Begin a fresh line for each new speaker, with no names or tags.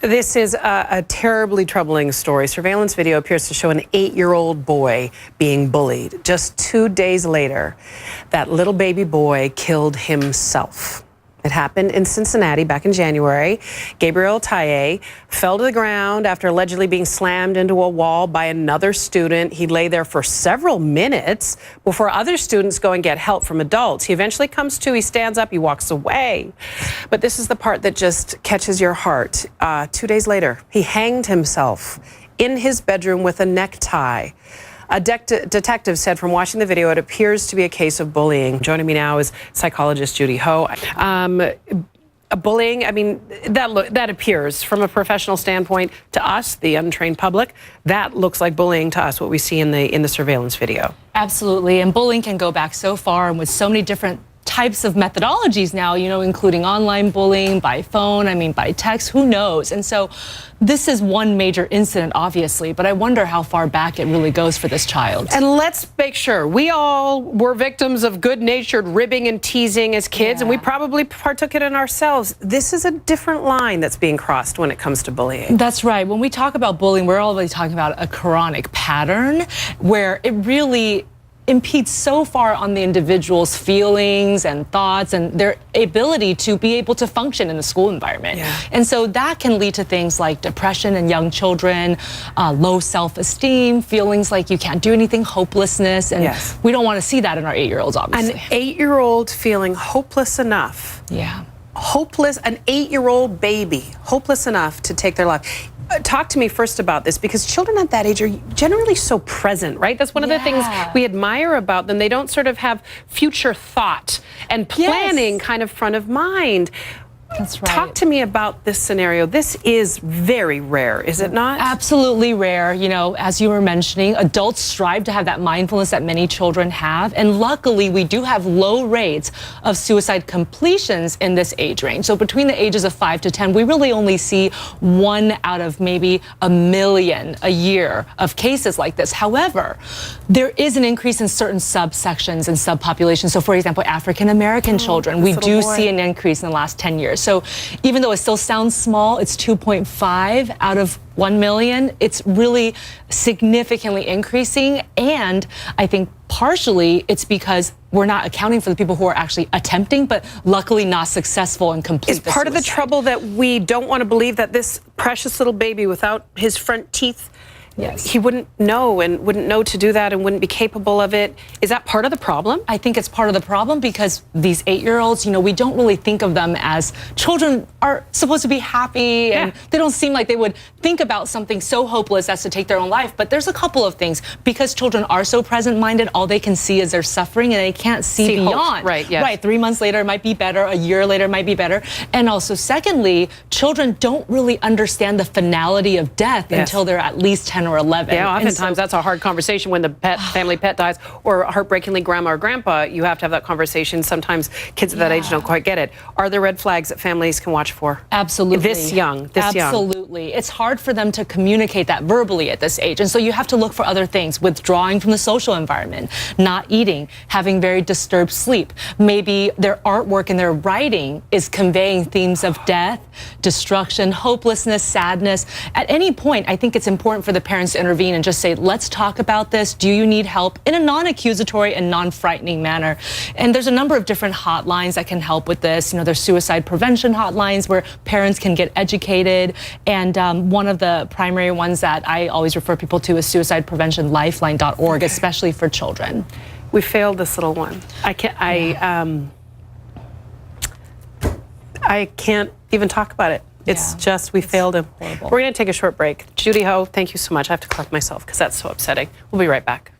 This is a terribly troubling story. Surveillance video appears to show an 8-year-old boy being bullied. Just 2 days later, that little baby boy killed himself. It happened in Cincinnati back in January. Gabrielle Taye fell to the ground after allegedly being slammed into a wall by another student. He lay there for several minutes before other students go and get help from adults. He eventually comes to, he stands up, he walks away. But this is the part that just catches your heart. 2 days later, he hanged himself in his bedroom with a necktie. A detective said from watching the video, it appears to be a case of bullying. Joining me now is psychologist Judy Ho. Bullying, I mean, that appears from a professional standpoint to us, the untrained public, that looks like bullying to us, what we see in the surveillance video.
Absolutely, and bullying can go back so far and with so many different types of methodologies now, you know, including online bullying, by phone, I mean, by text, who knows? And so this is one major incident, obviously, but I wonder how far back it really goes for this child.
And let's make sure, we all were victims of good-natured ribbing and teasing as kids, and we probably partook in it ourselves. This is a different line that's being crossed when it comes to bullying.
That's right. When we talk about bullying, we're already talking about a chronic pattern where it really impedes so far on the individual's feelings and thoughts and their ability to be able to function in the school environment. And so that can lead to things like depression in young children, low self-esteem, feelings like you can't do anything, hopelessness, and we don't want to see that in our 8-year-olds, obviously.
An 8-year-old feeling hopeless enough. Hopeless, an 8-year-old baby, hopeless enough to take their life. Talk to me first about this, because children at that age are generally so present, right? That's one of the things we admire about them. They don't sort of have future thought and planning kind of front of mind.
That's right.
Talk to me about this scenario. This is very rare, is it not?
Absolutely rare. You know, as you were mentioning, adults strive to have that mindfulness that many children have. And luckily, we do have low rates of suicide completions in this age range. So between the ages of 5 to 10, we really only see 1 out of maybe 1 million a year of cases like this. However, there is an increase in certain subsections and subpopulations. So for example, African-American children, we do see an increase in the last 10 years. So even though it still sounds small, it's 2.5 out of 1 million. It's really significantly increasing. And I think partially it's because we're not accounting for the people who are actually attempting, but luckily not successful and complete.
Is part of the trouble that we don't want to believe that this precious little baby without his front teeth, he wouldn't know and wouldn't know to do that and wouldn't be capable of it? Is that part of the problem?
I think it's part of the problem because these 8-year-olds, you know, we don't really think of them as children are supposed to be happy and they don't seem like they would think about something so hopeless as to take their own life. But there's a couple of things. Because children are so present-minded, all they can see is their suffering and they can't see beyond.
Hope.
Right. 3 months later, it might be better. A year later, it might be better. And also, secondly, children don't really understand the finality of death until they're at least 10 or 11.
Yeah, oftentimes that's a hard conversation when the family pet dies, or heartbreakingly grandma or grandpa. You have to have that conversation. Sometimes kids at that age don't quite get it. Are there red flags that families can watch for?
Absolutely.
This young.
Absolutely. It's hard for them to communicate that verbally at this age. And so you have to look for other things: withdrawing from the social environment, not eating, having very disturbed sleep. Maybe their artwork and their writing is conveying themes of death, destruction, hopelessness, sadness. At any point, I think it's important for the parents to intervene and just say, let's talk about this. Do you need help? In a non-accusatory and non-frightening manner. And there's a number of different hotlines that can help with this. You know, there's suicide prevention hotlines where parents can get educated. And one of the primary ones that I always refer people to is suicidepreventionlifeline.org, especially for children.
We failed this little one. I can't even talk about it. It's just, we failed him. We're going to take a short break. Judy Ho, thank you so much. I have to collect myself because that's so upsetting. We'll be right back.